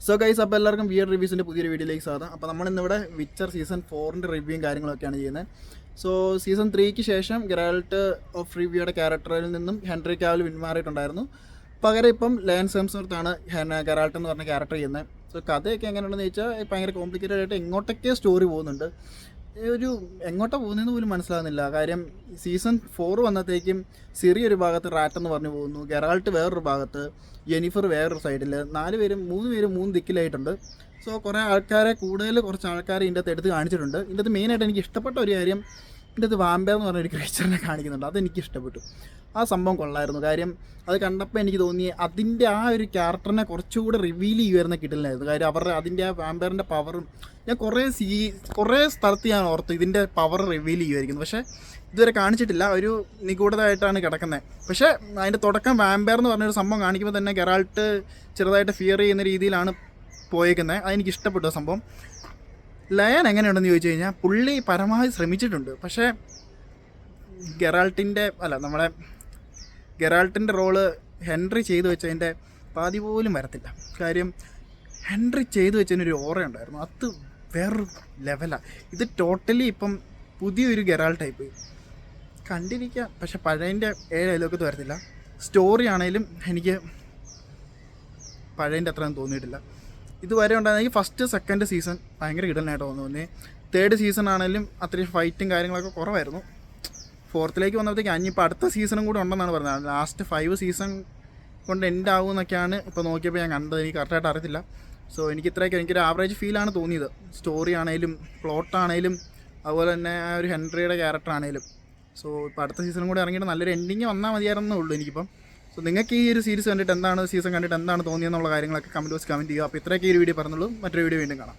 So guys, അപ്പോൾ എല്ലാവർക്കും wear റിവ്യൂസിൻ്റെ പുതിയൊരു വീഡിയോയിലേക്ക് സ്വാഗതം. അപ്പോൾ നമ്മളിന്നിവിടെ വിച്ചർ സീസൺ 4ൻ്റെ റിവ്യൂയും കാര്യങ്ങളൊക്കെയാണ് ചെയ്യുന്നത്. സോ സീസൺ 3ക്ക് ശേഷം ഗെറാൾട്ട് ഓഫ് റിവ്യൂയുടെ ക്യാരക്ടറിൽ നിന്നും ഹെൻറി കാവിൽ പിന്മാറിയിട്ടുണ്ടായിരുന്നു. പകരം ഇപ്പം ലാൻസ് ഹെംസ്വർത്ത് ഗെറാൾട്ട് എന്ന് പറഞ്ഞ ക്യാരക്ടർ ചെയ്യുന്നത്. സോ കഥയൊക്കെ എങ്ങനെയുണ്ടെന്ന് ചോദിച്ചാൽ ഭയങ്കര കോംപ്ലിക്കേറ്റഡ് ആയിട്ട് എങ്ങോട്ടൊക്കെ സ്റ്റോറി പോകുന്നുണ്ട്. എങ്ങോട്ടാണ് പോകുന്നതെന്ന് പോലും മനസ്സിലാകുന്നില്ല. കാര്യം സീസൺ 4 വന്നത്തേക്കും സിറി ഒരു ഭാഗത്ത് റാറ്റ് എന്ന് പറഞ്ഞു പോകുന്നു, ഗെറാൾട്ട് വേറൊരു ഭാഗത്ത്, ജെനിഫർ വേറൊരു സൈഡിൽ, 3 പേരും 3 ദിക്കിലായിട്ടുണ്ട്. സോ കുറച്ച് ആൾക്കാരെ ഇതിൻ്റെ അകത്ത് എടുത്ത് കാണിച്ചിട്ടുണ്ട്. ഇതിൻ്റെ അകത്ത് മെയിനായിട്ട് എനിക്ക് ഇഷ്ടപ്പെട്ട ഒരു കാര്യം, ഇതിൻ്റെ അകത്ത് വാമ്പയർ എന്ന് പറഞ്ഞൊരു ക്രീച്ചറിനെ കാണിക്കുന്നുണ്ട്. അതെനിക്ക് ഇഷ്ടപ്പെട്ടു. ആ സംഭവം കൊള്ളായിരുന്നു. കാര്യം അത് കണ്ടപ്പോൾ എനിക്ക് തോന്നി അതിൻ്റെ ആ ഒരു ക്യാരക്ടറിനെ കുറച്ചുകൂടെ റിവീൽ ചെയ്യുമായിരുന്ന കിട്ടലായിരുന്നു. കാര്യം അതിൻ്റെ ആ വാമ്പയറിൻ്റെ പവറും ഞാൻ കുറേ സ്ഥലത്ത് ഞാൻ ഓർത്തു ഇതിൻ്റെ പവർ റിവീൽ ചെയ്യുമായിരിക്കുന്നു. പക്ഷേ ഇതുവരെ കാണിച്ചിട്ടില്ല. ഒരു നിഗൂഢതയായിട്ടാണ് കിടക്കുന്നത്. പക്ഷേ അതിൻ്റെ തുടക്കം വാമ്പയർ എന്ന് പറഞ്ഞൊരു സംഭവം കാണിക്കുമ്പോൾ തന്നെ ഗെറാൾട്ട് ചെറുതായിട്ട് ഫിയർ ചെയ്യുന്ന രീതിയിലാണ് പോയേക്കുന്നത്. അതെനിക്ക് ഇഷ്ടപ്പെട്ടു സംഭവം. ലയൻ എങ്ങനെയുണ്ടെന്ന് ചോദിച്ചു കഴിഞ്ഞാൽ പുള്ളി പരമാവധി ശ്രമിച്ചിട്ടുണ്ട്. പക്ഷേ ഗെറാൾട്ടിൻ്റെ റോള് ഹെൻറി ചെയ്തു വെച്ചതിൻ്റെ പാതി പോലും വരത്തില്ല. കാര്യം ഹെൻറി ചെയ്തു വെച്ചതിനൊരു ഓറയുണ്ടായിരുന്നു, അത് വേറൊരു ലെവലാണ്. ഇത് ടോട്ടലി ഇപ്പം പുതിയൊരു ഗെറാൾട്ട് ടൈപ്പ് കണ്ടിരിക്കാം. പക്ഷെ പഴയതിൻ്റെ 7 അയലോക്കത്ത് വരത്തില്ല. സ്റ്റോറി ആണെങ്കിലും എനിക്ക് പഴയതിൻ്റെ അത്രയൊന്നും തോന്നിയിട്ടില്ല. ഇതുവരെ ഉണ്ടായിരുന്നെങ്കിൽ ഫസ്റ്റ് സെക്കൻഡ് സീസൺ ഭയങ്കര കിടലായിട്ട് തോന്നി. 3rd സീസൺ ആണെങ്കിലും അത്രയും ഫൈറ്റും കാര്യങ്ങളൊക്കെ കുറവായിരുന്നു. 4th വന്നപ്പോഴത്തേക്ക് ഇനിയിപ്പോൾ അടുത്ത സീസണും കൂടെ ഉണ്ടെന്നാണ് പറഞ്ഞത്. ലാസ്റ്റ് 5 സീസൺ കൊണ്ട് എൻഡ് ആകുമെന്നൊക്കെയാണ് ഇപ്പോൾ നോക്കിയപ്പോൾ ഞാൻ കണ്ടത്. എനിക്ക് കറക്റ്റായിട്ട് അറിയത്തില്ല. സോ എനിക്കൊരു ആവറേജ് ഫീലാണ് തോന്നിയത്. സ്റ്റോറി ആണെങ്കിലും പ്ലോട്ടാണെങ്കിലും അതുപോലെ തന്നെ ആ ഒരു ഹെൻറിയുടെ ക്യാരക്ടർ ആണെങ്കിലും. സോ ഇപ്പോൾ അടുത്ത സീസണും കൂടെ ഇറങ്ങിയിട്ട് നല്ലൊരു എൻഡിങ് വന്നാൽ മതിയായിരുന്നേ ഉള്ളൂ എനിക്കിപ്പം. സോ നിങ്ങൾക്ക് ഈ ഒരു സീരീസ് കണ്ടിട്ട് സീസൺ കണ്ടിട്ട് എന്താണ് തോന്നിയെന്നുള്ള കാര്യങ്ങളൊക്കെ കമൻറ്റ് ചെയ്യുക. അപ്പോൾ ഇത്രയൊക്കെ ഈ ഒരു വീഡിയോ പറഞ്ഞുള്ളൂ. മറ്റൊരു വീഡിയോ വീണ്ടും കാണാം.